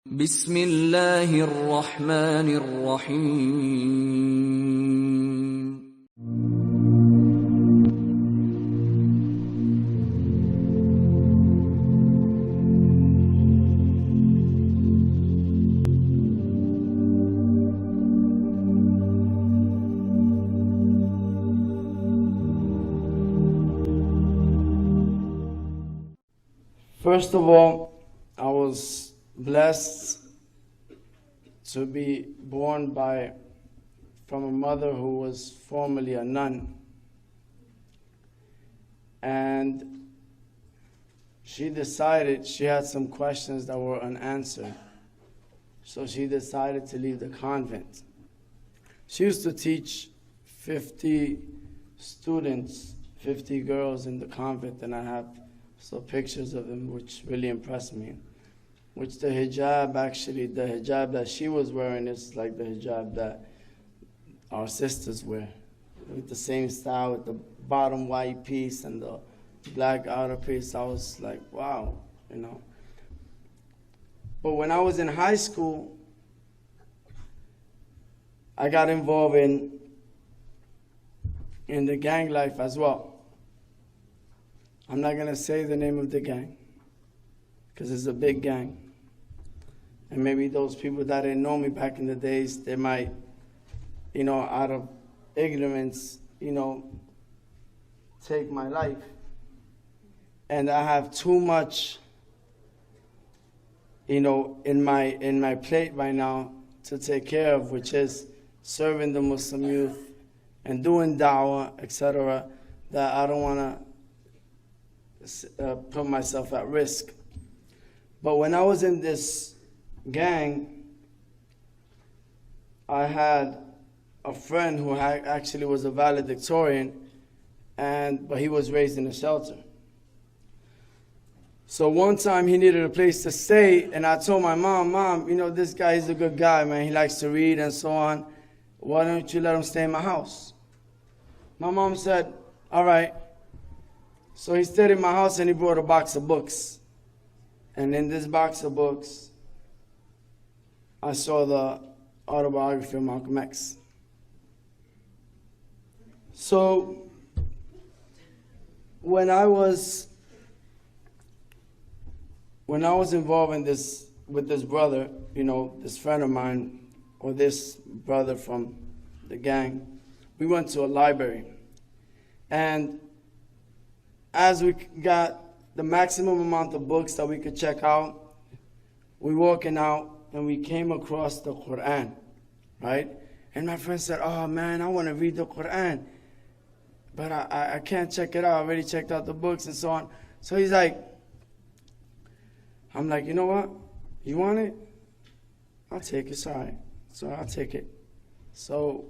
بسم الله الرحمن الرحيم. First of all, I was blessed to be born from a mother who was formerly a nun. And she decided she had some questions that were unanswered. So she decided to leave the convent. She used to teach 50 students, 50 girls in the convent, and I have pictures of them which really impressed me. Which the hijab that she was wearing is like the hijab that our sisters wear, with the same style, with the bottom white piece and the black outer piece. I was like, wow, But when I was in high school, I got involved in the gang life as well. I'm not going to say the name of the gang, because it's a big gang. And maybe those people that didn't know me back in the days, they might, out of ignorance, take my life. And I have too much, in my plate right now to take care of, which is serving the Muslim youth and doing da'wah, etc., that I don't want to put myself at risk. But when I was in this gang, I had a friend who actually was a valedictorian, but he was raised in a shelter. So one time he needed a place to stay, and I told my mom, this guy is a good guy, man. He likes to read and so on. Why don't you let him stay in my house? My mom said, all right. So he stayed in my house and he brought a box of books. And in this box of books, I saw the autobiography of Malcolm X. So when I was involved in this with this brother, this friend of mine, or this brother from the gang, we went to a library. And as we got the maximum amount of books that we could check out, we walking out and we came across the Qur'an, right? And my friend said, oh man, I want to read the Qur'an, but I can't check it out. I already checked out the books and so on. So he's like, I'm like, you know what? You want it? I'll take it, sorry. So I'll take it. So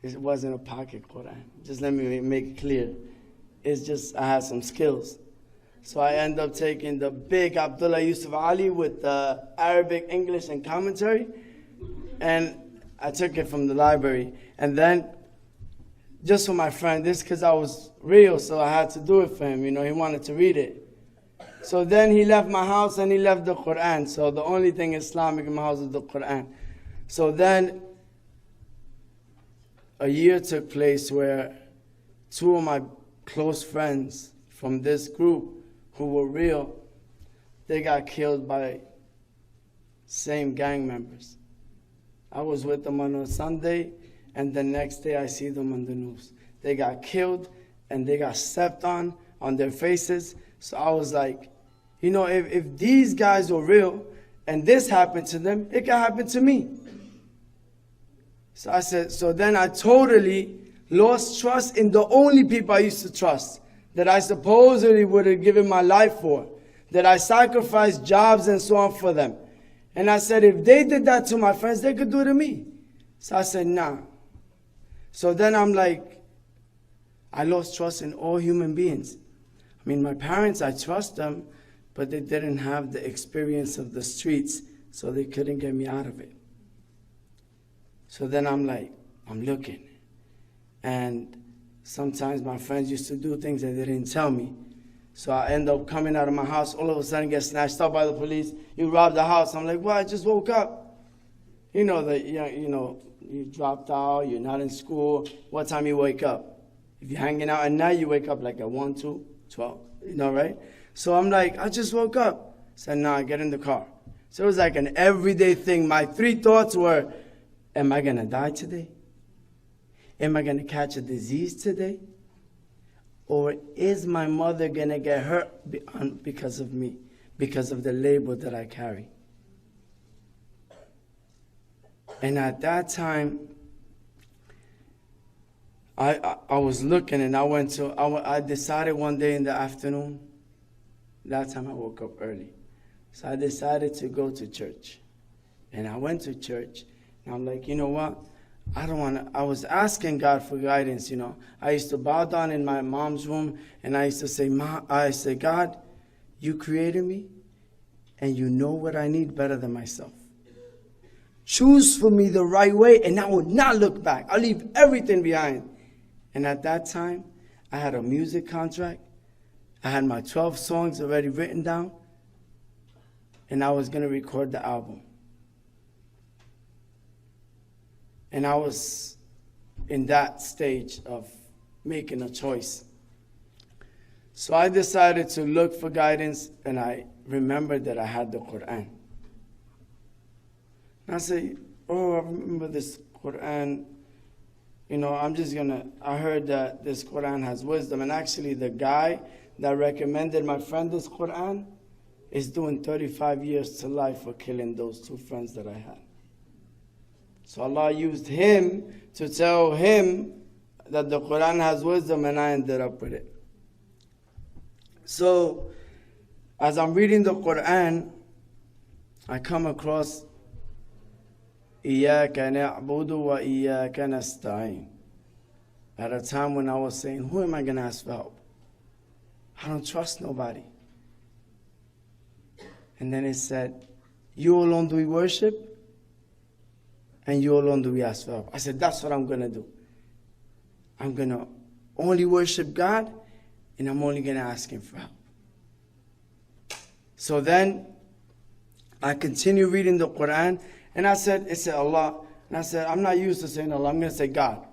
it wasn't a pocket Qur'an. Just let me make it clear. It's just I had some skills. So I ended up taking the big Abdullah Yusuf Ali with the Arabic, English, and commentary. And I took it from the library. And then, just for my friend, this because I was real, so I had to do it for him. He wanted to read it. So then he left my house and he left the Qur'an. So the only thing Islamic in my house is the Qur'an. So then, a year took place where two of my close friends from this group who were real, they got killed by same gang members. I was with them on a Sunday, and the next day I see them on the news. They got killed, and they got stepped on their faces. So I was like, if these guys were real, and this happened to them, it can happen to me. So I said, so then I totally lost trust in the only people I used to trust, that I supposedly would have given my life for, that I sacrificed jobs and so on for them. And I said, if they did that to my friends, they could do it to me. So I said, nah. So then I'm like, I lost trust in all human beings. My parents, I trust them, but they didn't have the experience of the streets, so they couldn't get me out of it. So then I'm like, I'm looking. And sometimes my friends used to do things that they didn't tell me. So I end up coming out of my house, all of a sudden get snatched up by the police. You robbed the house. I'm like, well, I just woke up. You know that you dropped out, you're not in school. What time you wake up? If you're hanging out at night, you wake up like at 1, 2, 12. You know, right? So I'm like, I just woke up. Said, nah, get in the car. So it was like an everyday thing. My 3 thoughts were, am I going to die today? Am I going to catch a disease today? Or is my mother going to get hurt because of me, because of the label that I carry? And at that time, I was looking, and I decided one day in the afternoon, that time I woke up early. So I decided to go to church. And I went to church, and I'm like, you know what? I was asking God for guidance, I used to bow down in my mom's room, and I used to say, God, you created me, and you know what I need better than myself. Choose for me the right way, and I will not look back. I'll leave everything behind. And at that time, I had a music contract. I had my 12 songs already written down, and I was going to record the album. And I was in that stage of making a choice. So I decided to look for guidance, and I remembered that I had the Qur'an. And I say, I remember this Qur'an. I heard that this Qur'an has wisdom. And actually, the guy that recommended my friend this Qur'an is doing 35 years to life for killing those 2 friends that I had. So Allah used him to tell him that the Qur'an has wisdom, and I ended up with it. So, as I'm reading the Qur'an, I come across إِيَّاكَ نَعْبُدُ وَإِيَّاكَ نَسْتَعِينُ. At a time when I was saying, who am I going to ask for help? I don't trust nobody. And then it said, you alone do we worship, and you alone do we ask for help. I said, that's what I'm going to do. I'm going to only worship God, and I'm only going to ask Him for help. So then, I continue reading the Qur'an, and it said Allah, and I said, I'm not used to saying Allah, I'm going to say God.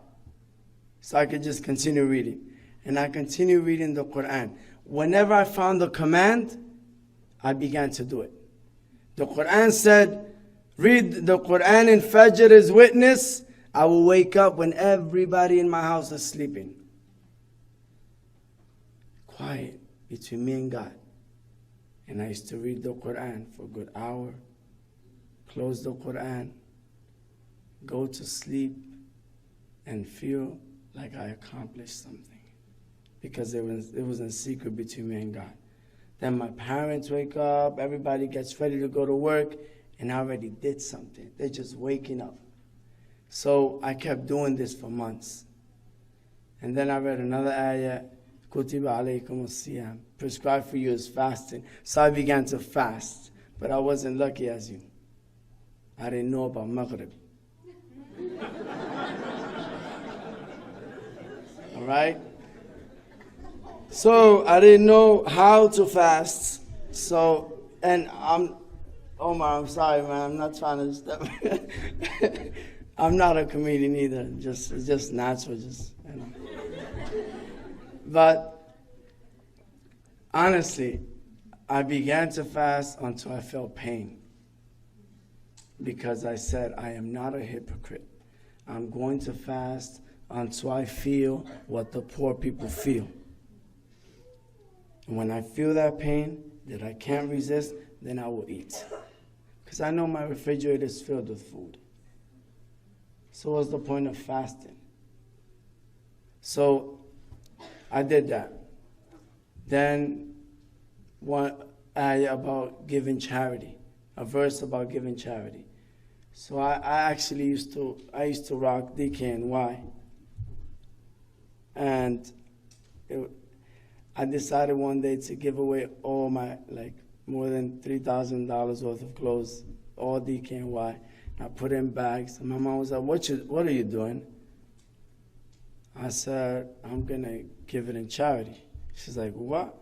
So I could just continue reading. And I continue reading the Qur'an. Whenever I found the command, I began to do it. The Qur'an said, read the Qur'an in Fajr as witness. I will wake up when everybody in my house is sleeping. Quiet between me and God. And I used to read the Qur'an for a good hour, close the Qur'an, go to sleep, and feel like I accomplished something. Because it was in secret between me and God. Then my parents wake up, everybody gets ready to go to work, and I already did something. They're just waking up. So I kept doing this for months. And then I read another ayah, Kutiba alaykum as-siyam, prescribed for you is fasting. So I began to fast, but I wasn't lucky as you. I didn't know about Maghrib. All right? So I didn't know how to fast. So, and Omar, I'm sorry, man. I'm not trying to step. I'm not a comedian either. It's just natural, But honestly, I began to fast until I felt pain. Because I said, I am not a hypocrite. I'm going to fast until I feel what the poor people feel. And when I feel that pain that I can't resist, then I will eat. Because I know my refrigerator is filled with food. So what's the point of fasting? So I did that. Then one ayah about giving charity, a verse about giving charity. So I actually used to rock DKNY. And I decided one day to give away all my, more than $3,000 worth of clothes, all DKNY. I put in bags. And my mom was like, what are you doing? I said, I'm going to give it in charity. She's like, what?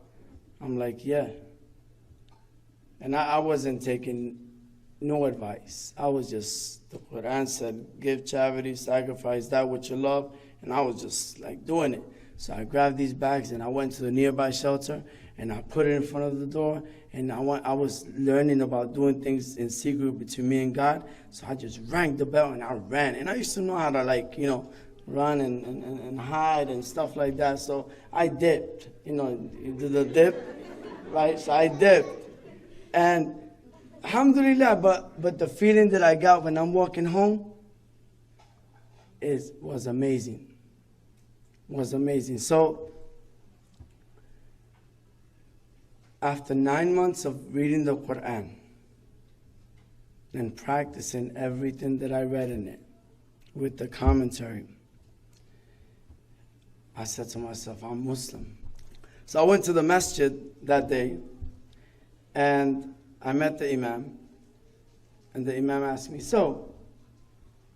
I'm like, yeah. And I wasn't taking no advice. I was just, the Qur'an said, give charity, sacrifice that which you love. And I was just like doing it. So I grabbed these bags and I went to the nearby shelter and I put it in front of the door. And I was learning about doing things in secret between me and God. So I just rang the bell and I ran. And I used to know how to, like, you know, run and hide and stuff like that. So I dipped, you know, the dip, right? So I dipped. And alhamdulillah, but the feeling that I got when I'm walking home was amazing. Was amazing. So after 9 months of reading the Qur'an and practicing everything that I read in it with the commentary, I said to myself, I'm Muslim. So I went to the Masjid that day and I met the Imam. And the Imam asked me, so,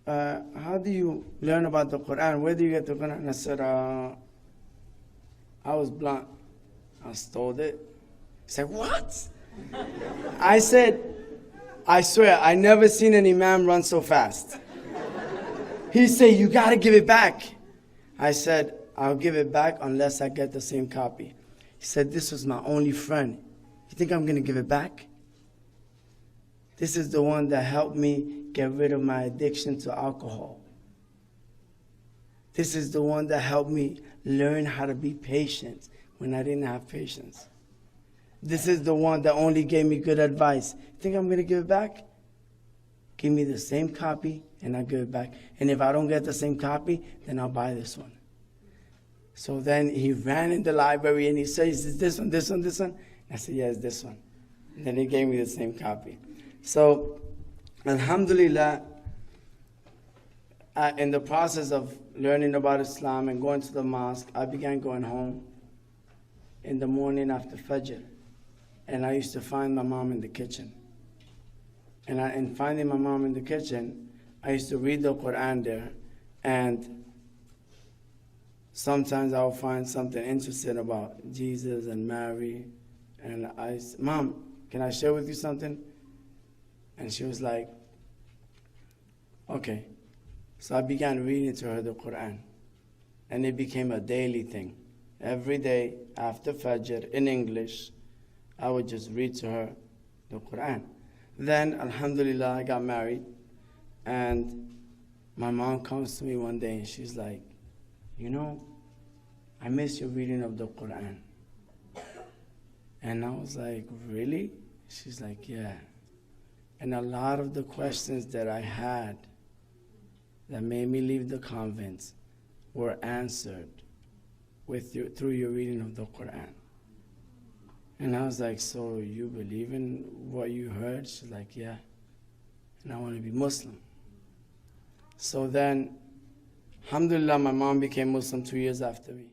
how do you learn about the Qur'an? Where do you get the Qur'an? And I said, I was blunt. I stole it. He said, what? I said, I swear, I never seen an Imam run so fast. He said, you got to give it back. I said, I'll give it back unless I get the same copy. He said, this was my only friend. You think I'm going to give it back? This is the one that helped me get rid of my addiction to alcohol. This is the one that helped me learn how to be patient when I didn't have patience. This is the one that only gave me good advice. You think I'm going to give it back? Give me the same copy and I'll give it back. And if I don't get the same copy, then I'll buy this one. So then he ran in the library and he said, is this one, this one, this one? I said, yeah, it's this one. And then he gave me the same copy. So, alhamdulillah, in the process of learning about Islam and going to the mosque, I began going home in the morning after Fajr. And I used to find my mom in the kitchen. And finding my mom in the kitchen, I used to read the Qur'an there. And sometimes I would find something interesting about Jesus and Mary. And I said, Mom, can I share with you something? And she was like, okay. So I began reading to her the Qur'an. And it became a daily thing. Every day after Fajr in English, I would just read to her the Qur'an. Then, alhamdulillah, I got married. And my mom comes to me one day and she's like, you know, I miss your reading of the Qur'an. And I was like, really? She's like, yeah. And a lot of the questions that I had that made me leave the convent were answered through your reading of the Qur'an. And I was like, so you believe in what you heard? She's like, yeah. And I want to be Muslim. So then, alhamdulillah, my mom became Muslim 2 years after me.